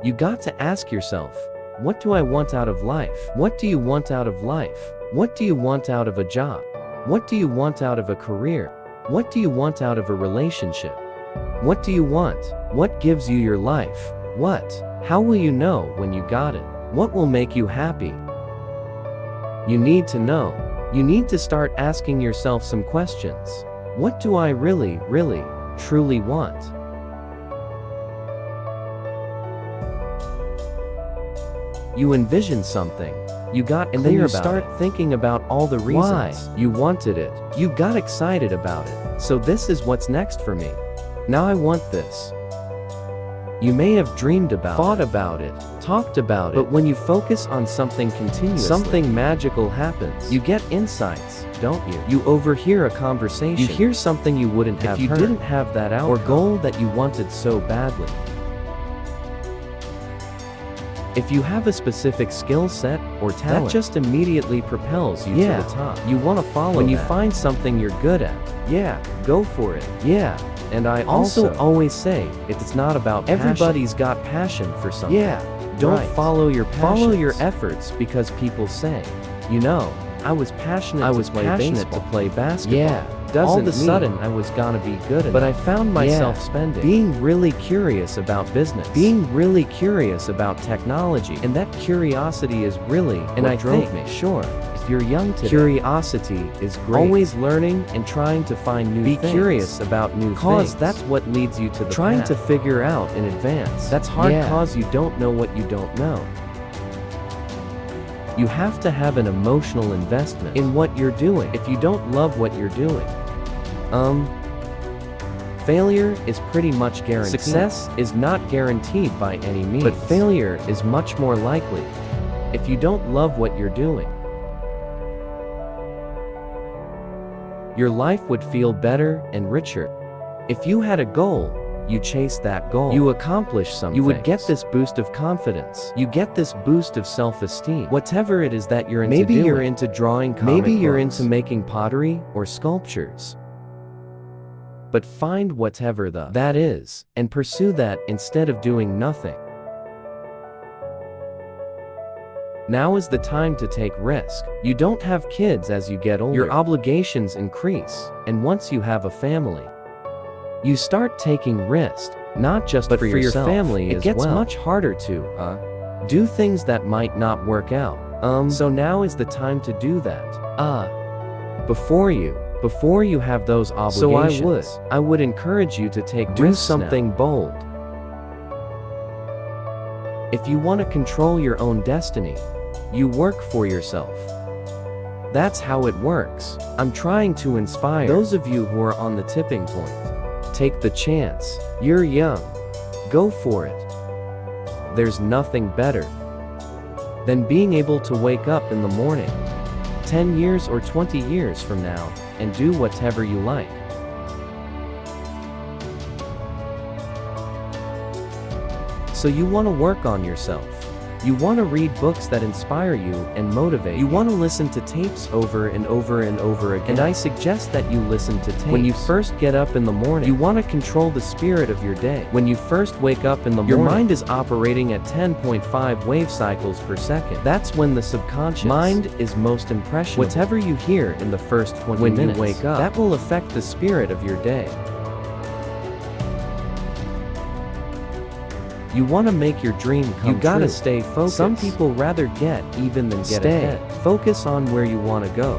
You got to ask yourself, what do I want out of life? What do you want out of life? What do you want out of a job? What do you want out of a career? What do you want out of a relationship? What do you want? What gives you your life? What? How will you know when you got it? What will make you happy? You need to know. You need to start asking yourself some questions. What do I really, truly want? You envision something. You got clear, and then you start thinking about all the reasons why you wanted it. You got excited about it. So this is what's next for me. Now I want this. You may have dreamed about it, thought about it, talked about it, but when you focus on something continuously, something magical happens. You get insights, don't you? You overhear a conversation. You hear something you wouldn't have heard if you didn't have that outcome or goal that you wanted so badly. If you have a specific skill set or talent, that just immediately propels you to the top. You want to follow when you find something you're good at. Go for it. And I also always say, it's not about passion. Everybody's got passion for something. Don't follow your passions. Follow your efforts because people say, you know, I was passionate to play basketball. All of a sudden I was gonna be good at it. But I found myself being really curious about business, being really curious about technology, and that curiosity is really what drove me. Sure, if you're young today, curiosity is great. Always learning and trying to find new things. Be curious about new things. Cause that's what leads you to the trying path. To figure out in advance. That's hard cause you don't know what you don't know. You have to have an emotional investment in what you're doing. If you don't love what you're doing, failure is pretty much guaranteed. Success is not guaranteed by any means, but failure is much more likely if you don't love what you're doing. Your life would feel better and richer. If you had a goal, you chase that goal. You accomplish something. You would get this boost of confidence. You get this boost of self-esteem. Whatever it is that you're into doing. Maybe you're into drawing comic Maybe you're books. Into making pottery or sculptures. But find whatever that is, and pursue that instead of doing nothing. Now is the time to take risk. You don't have kids as you get older. Your obligations increase, and once you have a family, you start taking risks, not just but for yourself. Your family as well. It gets much harder to do things that might not work out. So now is the time to do that. Before you have those obligations. So I would encourage you to do something bold. If you want to control your own destiny, you work for yourself. That's how it works. I'm trying to inspire those of you who are on the tipping point. Take the chance. You're young. Go for it. There's nothing better than being able to wake up in the morning, 10 years or 20 years from now, and do whatever you like. So you want to work on yourself. You want to read books that inspire you and motivate you. You want to listen to tapes over and over and over again. And I suggest that you listen to tapes. When you first get up in the morning, you want to control the spirit of your day. When you first wake up in the morning, your mind is operating at 10.5 wave cycles per second. That's when the subconscious mind is most impressionable. Whatever you hear in the first 20 minutes, when you wake up, that will affect the spirit of your day. You want to make your dream come true. You gotta stay focused. Some people rather get even than get ahead. Focus on where you want to go.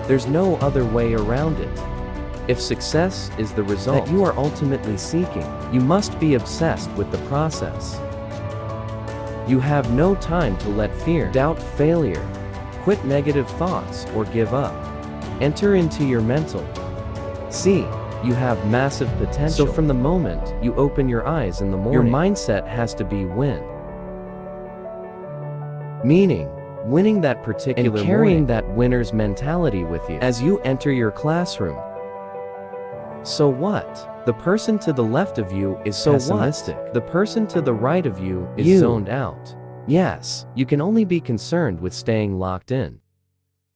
There's no other way around it. If success is the result that you are ultimately seeking, you must be obsessed with the process. You have no time to let fear, doubt, failure, quit negative thoughts, or give up. Enter into your mental. See, you have massive potential. So from the moment you open your eyes in the morning, your mindset has to be win. Meaning, winning that particular morning and carrying that winner's mentality with you as you enter your classroom. So what? The person to the left of you is pessimistic. The person to the right of you is zoned out. Yes, you can only be concerned with staying locked in.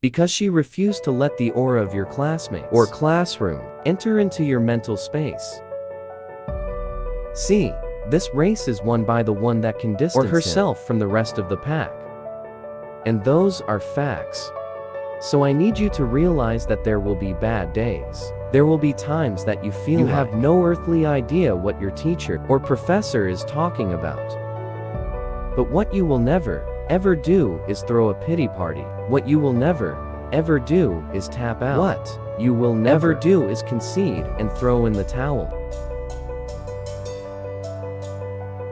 Because she refused to let the aura of your classmates or classroom enter into your mental space. C. This race is won by the one that can distance herself from the rest of the pack. And those are facts. So I need you to realize that there will be bad days. There will be times that you feel you have no earthly idea what your teacher or professor is talking about. But what you will never, ever do is throw a pity party. What you will never, ever do is tap out. What you will never do is concede and throw in the towel.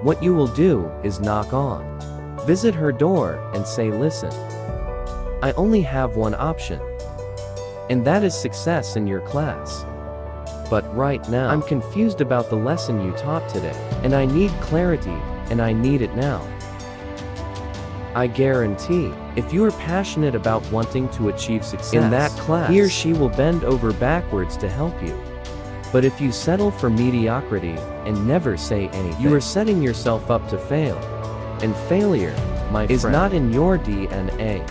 What you will do is knock on, visit her door and say, listen, I only have one option, and that is success in your class. But right now, I'm confused about the lesson you taught today, and I need clarity, and I need it now. I guarantee, if you are passionate about wanting to achieve success in that class, he or she will bend over backwards to help you. But if you settle for mediocrity and never say anything, you are setting yourself up to fail. And failure, my friend, is not in your DNA.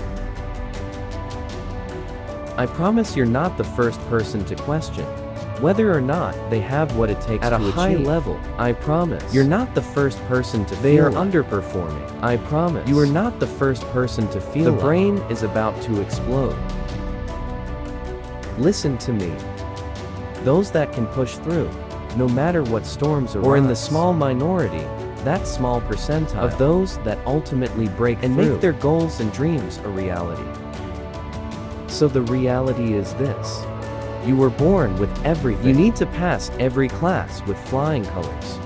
I promise you're not the first person to question whether or not they have what it takes at a high level. I promise. You're not the first person to feel they are underperforming. I promise. You are not the first person to feel the brain is about to explode. Listen to me. Those that can push through, no matter what storms arise, or in the small minority, that small percentile of those that ultimately break and make their goals and dreams a reality. So the reality is this. You were born with everything. You need to pass every class with flying colors.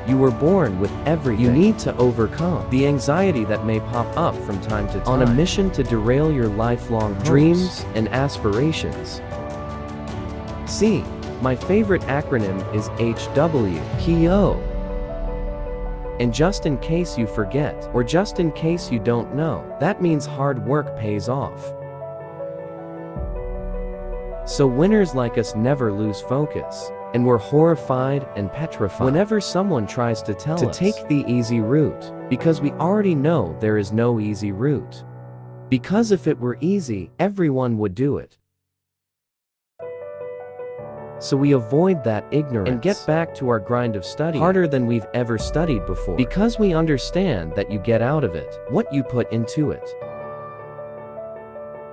You were born with everything. You need to overcome the anxiety that may pop up from time to time on a mission to derail your lifelong dreams and aspirations. C. My favorite acronym is HWPO. And just in case you forget, or just in case you don't know, that means hard work pays off. So winners like us never lose focus, and we're horrified and petrified whenever someone tries to tell us to take the easy route, because we already know there is no easy route. Because if it were easy, everyone would do it. So we avoid that ignorance and get back to our grind of study harder than we've ever studied before, because we understand that you get out of it what you put into it.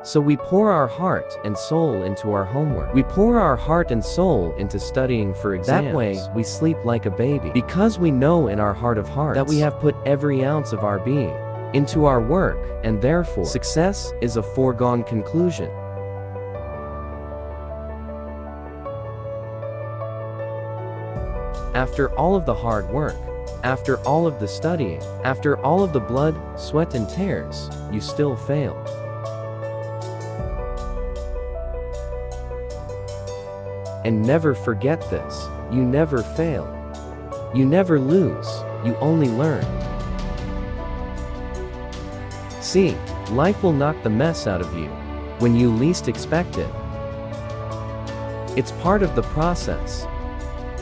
So we pour our heart and soul into our homework. We pour our heart and soul into studying for exams. That way, we sleep like a baby, because we know in our heart of hearts that we have put every ounce of our being into our work, and therefore, success is a foregone conclusion. After all of the hard work, after all of the studying, after all of the blood, sweat and tears, you still fail. And never forget this, you never fail. You never lose, you only learn. See, life will knock the mess out of you when you least expect it. It's part of the process.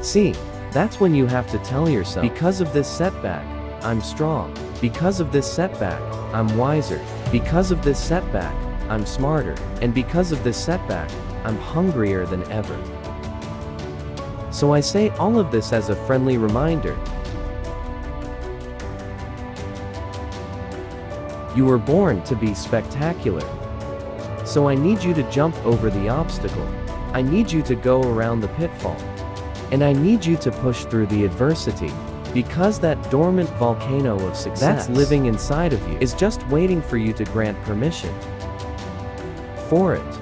See, that's when you have to tell yourself, because of this setback, I'm strong. Because of this setback, I'm wiser. Because of this setback, I'm smarter. And because of this setback, I'm hungrier than ever. So I say all of this as a friendly reminder. You were born to be spectacular. So I need you to jump over the obstacle. I need you to go around the pitfall. And I need you to push through the adversity, because that dormant volcano of success that's living inside of you is just waiting for you to grant permission for it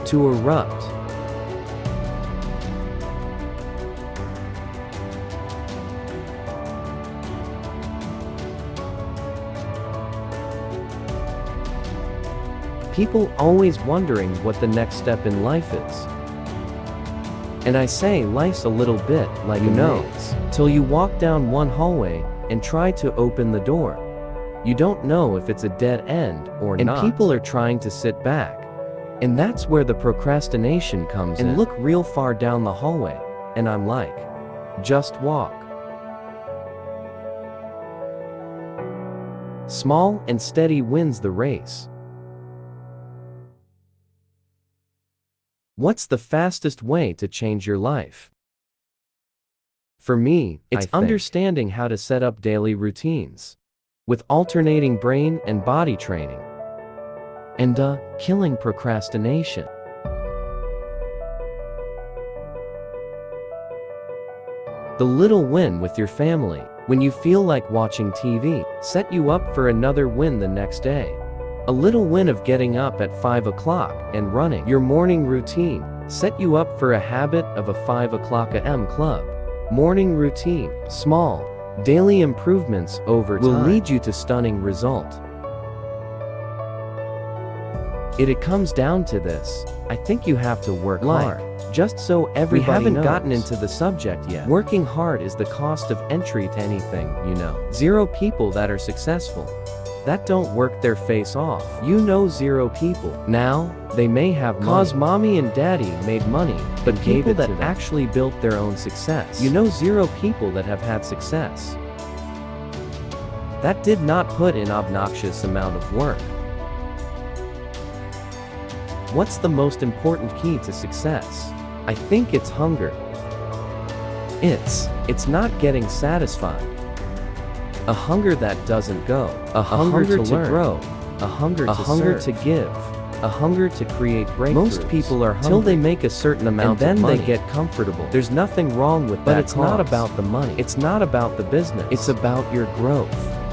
to erupt. People always wondering what the next step in life is. And I say life's a little bit like a maze, till you walk down one hallway and try to open the door. You don't know if it's a dead end or not. And people are trying to sit back. And that's where the procrastination comes in. And look real far down the hallway, and I'm like, just walk. Small and steady wins the race. What's the fastest way to change your life? For me, it's understanding how to set up daily routines with alternating brain and body training and killing procrastination. The little win with your family when you feel like watching TV set you up for another win the next day. A little win of getting up at 5 o'clock and running your morning routine set you up for a habit of a 5 o'clock a.m. club. Morning routine, small, daily improvements over time will lead you to stunning result. It comes down to this. I think you have to work hard. Just so everybody knows. We haven't gotten into the subject yet. Working hard is the cost of entry to anything, you know. 0 people that are successful that don't work their face off. You know 0 people. Now, they may have money. Cause mommy and daddy made money, but people that actually built their own success. You know 0 people that have had success that did not put in obnoxious amount of work. What's the most important key to success? I think it's hunger. It's not getting satisfied. A hunger that doesn't go. A hunger to grow. A hunger to give. A hunger to create breakthroughs. Most people are hungry till they make a certain amount of money. They get comfortable. There's nothing wrong with that. But it's not about the money. It's not about the business. It's about your growth.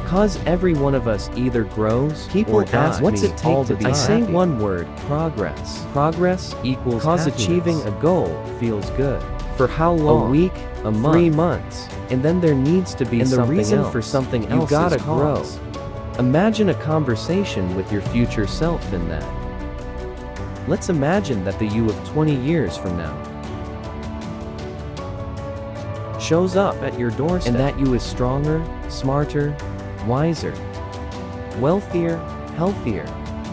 Cause every one of us either grows or dies. What's it take to be happy? I say one word: progress. Progress equals cause happiness. Achieving a goal feels good. For how long? A week, a month, 3 months, and then there needs to be something else. And the reason for something else, you gotta grow. Imagine a conversation with your future self in that. Let's imagine that the you of 20 years from now shows up at your doorstep, and that you is stronger, smarter, wiser, wealthier, healthier,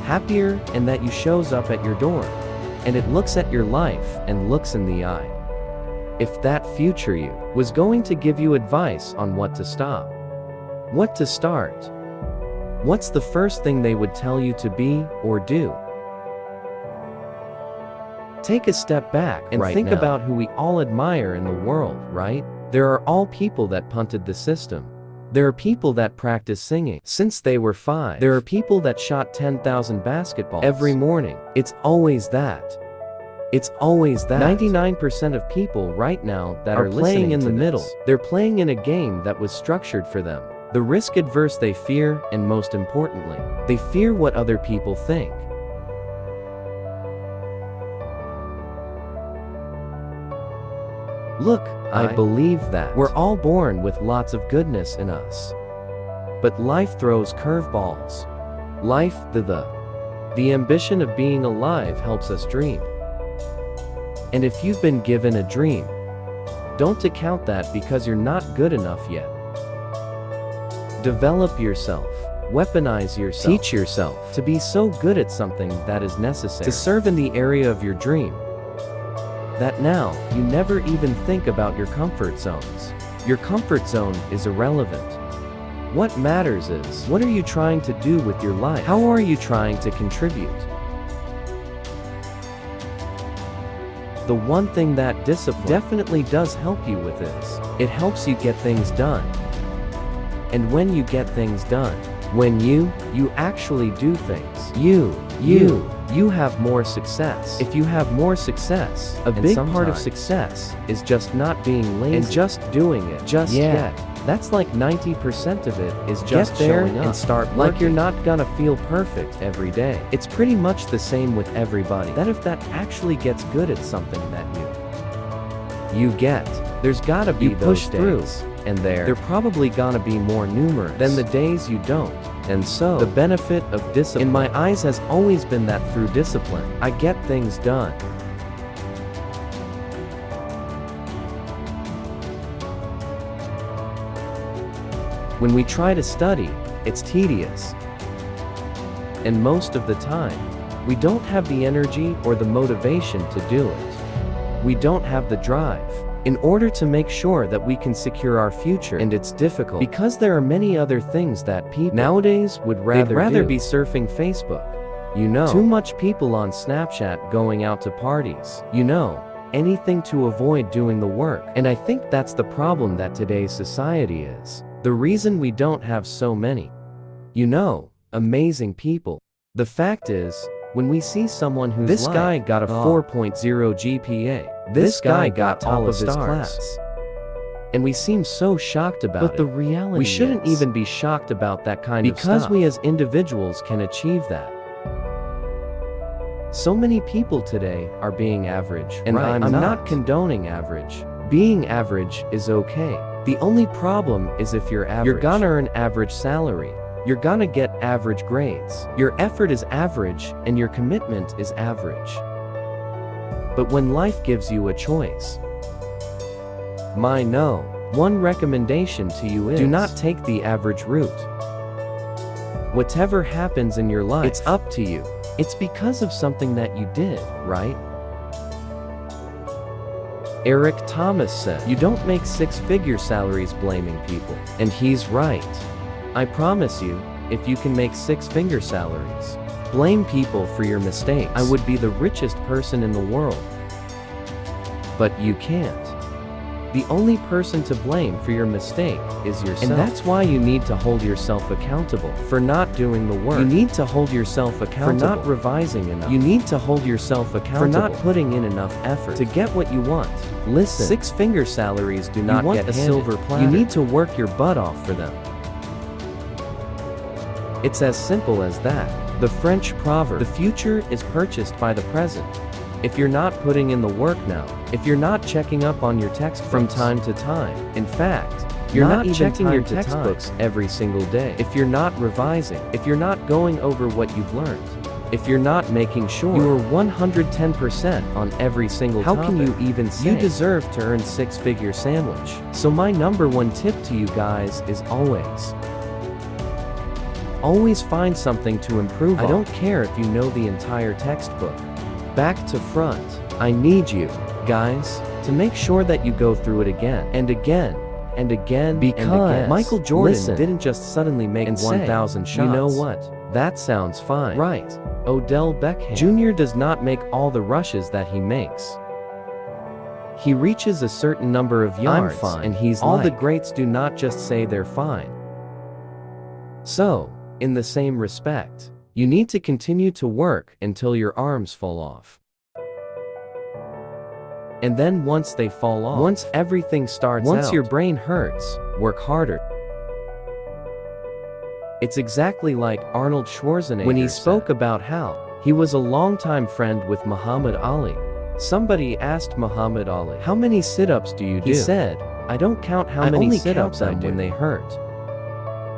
happier, and that you shows up at your door, and it looks at your life and looks in the eye. If that future you was going to give you advice on what to stop, what to start, what's the first thing they would tell you to be or do? Take a step back and think about who we all admire in the world, right? There are all people that punted the system. There are people that practice singing since they were 5. There are people that shot 10,000 basketballs every morning. It's always that. It's always that. 99% of people right now that are playing in the middle. They're playing in a game that was structured for them. The risk adverse they fear, and most importantly, they fear what other people think. Look, I believe that we're all born with lots of goodness in us. But life throws curveballs. Life, the ambition of being alive helps us dream. And if you've been given a dream, don't account that because you're not good enough yet. Develop yourself. Weaponize yourself. Teach yourself to be so good at something that is necessary to serve in the area of your dream that now you never even think about your comfort zones. Your comfort zone is irrelevant. What matters is, what are you trying to do with your life? How are you trying to contribute? The one thing that discipline definitely does help you with is, it helps you get things done. And when you get things done, when you actually do things, you have more success. If you have more success, a big part of success is just not being lazy and just doing it just yet. That's like 90% of it is just showing up and start working. Like you're not gonna feel perfect every day. It's pretty much the same with everybody. That if that actually gets good at something that you get, there's gotta be those days. And they're probably gonna be more numerous than the days you don't. And so, the benefit of discipline in my eyes has always been that through discipline, I get things done. When we try to study, it's tedious. And most of the time, we don't have the energy or the motivation to do it. We don't have the drive. In order to make sure that we can secure our future, and it's difficult because there are many other things that people nowadays would rather be surfing Facebook, Too much people on Snapchat going out to parties. Anything to avoid doing the work. And I think that's the problem that today's society is. The reason we don't have so many, amazing people. The fact is, when we see someone who's this guy got a 4.0 GPA, this guy got top of his class, and we seem so shocked about it. But the reality is, we shouldn't even be shocked about that kind of stuff, because we as individuals can achieve that. So many people today are being average, and I'm not condoning average. Being average is okay. The only problem is if you're average, you're gonna earn average salary. You're gonna get average grades. Your effort is average, and your commitment is average. But when life gives you a choice, one recommendation to you is, do not take the average route. Whatever happens in your life, it's up to you. It's because of something that you did, right? Eric Thomas said, "You don't make six-figure salaries blaming people." And he's right. I promise you, if you can make six-figure salaries, blame people for your mistakes, I would be the richest person in the world. But you can't. The only person to blame for your mistake is yourself. And that's why you need to hold yourself accountable for not doing the work. You need to hold yourself accountable for not revising enough. You need to hold yourself accountable for not putting in enough effort to get what you want. Listen, six-figure salaries do not get a silver platter. You need to work your butt off for them. It's as simple as that. The French proverb, "The future is purchased by the present." If you're not putting in the work now, if you're not checking up on your textbooks from time to time, in fact, you're not checking your textbooks every single day, if you're not revising, if you're not going over what you've learned, if you're not making sure you are 110% on every single topic, how can you even say you deserve to earn six-figure sandwich? So my number one tip to you guys is always find something to improve on. I don't care if you know the entire textbook, back to front. I need you, guys, to make sure that you go through it again and again and again, because Michael Jordan didn't just suddenly make 1,000 shots. You know what? That sounds fine, right? Odell Beckham Jr. does not make all the rushes that he makes. He reaches a certain number of yards, and he's all the greats do not just say they're fine. So, in the same respect, you need to continue to work until your arms fall off. And then once they fall off, once everything starts out, once your brain hurts, work harder. It's exactly like Arnold Schwarzenegger when he spoke about how he was a longtime friend with Muhammad Ali. Somebody asked Muhammad Ali, "How many sit-ups do you do?" He said, "I don't count how many sit-ups I do when they hurt."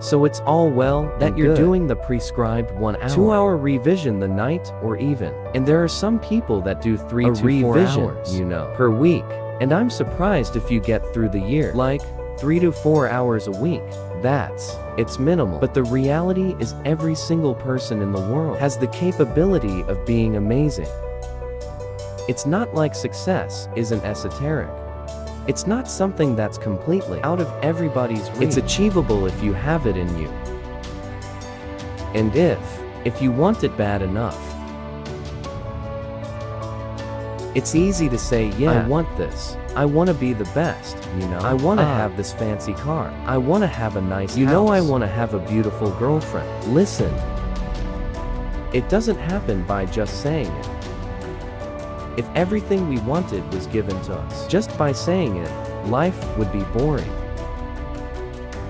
So it's all well that you're doing the prescribed 1 hour, 2 hour revision the night or even. And there are some people that do 3 to 4 hours, per week. And I'm surprised if you get through the year, like 3 to 4 hours a week. It's minimal. But the reality is every single person in the world has the capability of being amazing. It's not like success isn't esoteric. It's not something that's completely out of everybody's reach. It's achievable if you have it in you. And if you want it bad enough. It's easy to say, yeah, I want this. I want to be the best, I want to have this fancy car. I want to have a nice house. I want to have a beautiful girlfriend. Listen, it doesn't happen by just saying it. If everything we wanted was given to us just by saying it, life would be boring.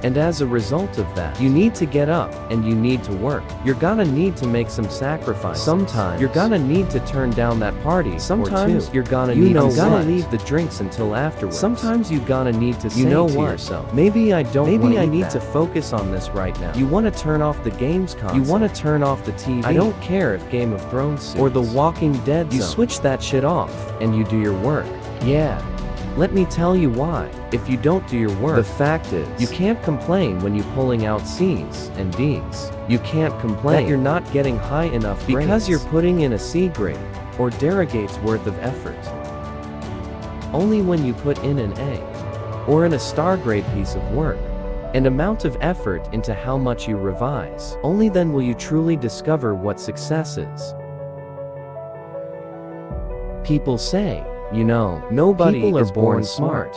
And as a result of that, you need to get up and you need to work. You're gonna need to make some sacrifices. Sometimes you're gonna need to turn down that party. Sometimes you're gonna need to leave the drinks until afterwards. Sometimes you're gonna need to say to yourself, maybe I need to focus on this right now. You want to turn off the games console. You want to turn off the TV. I don't care if Game of Thrones or The Walking Dead. You switch that shit off and you do your work. Yeah. Let me tell you why. If you don't do your work, the fact is, you can't complain when you're pulling out C's and D's. You can't complain that you're not getting high enough grades because you're putting in a C grade or 𝗲𝘅𝗽𝗲𝗯 worth of effort. Only when you put in an A or in a star grade piece of work and amount of effort into how much you revise. Only then will you truly discover what success is. People say, nobody is born smart.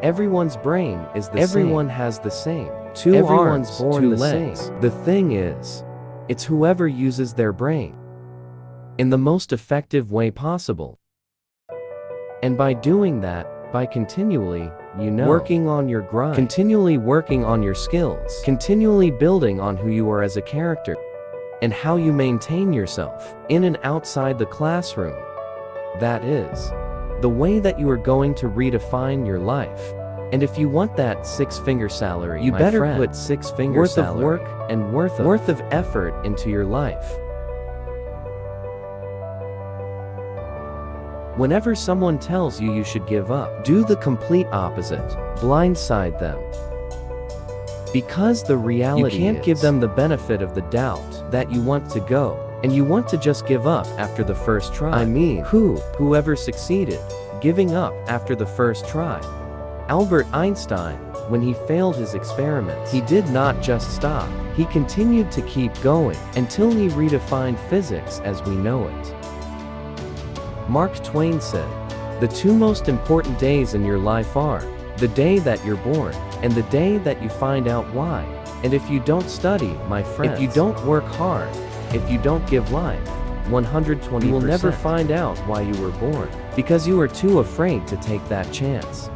Everyone's brain is the same. Everyone has the same. Two arms, two legs. The thing is, it's whoever uses their brain in the most effective way possible. And by doing that, by continually, working on your grind, continually working on your skills, continually building on who you are as a character, and how you maintain yourself in and outside the classroom. That is the way that you are going to redefine your life. And if you want that six-figure salary, you better put six-figure salary worth of work and worth of effort into your life. Whenever someone tells you you should give up, do the complete opposite. Blindside them. Because the reality is, you can't give them the benefit of the doubt that you want to go, and you want to just give up after the first try. I mean, whoever succeeded giving up after the first try? Albert Einstein, when he failed his experiments, he did not just stop. He continued to keep going until he redefined physics as we know it. Mark Twain said, "The two most important days in your life are the day that you're born and the day that you find out why. And if you don't study, my friends, if you don't work hard, if you don't give life 120%, you will never find out why you were born, because you are too afraid to take that chance."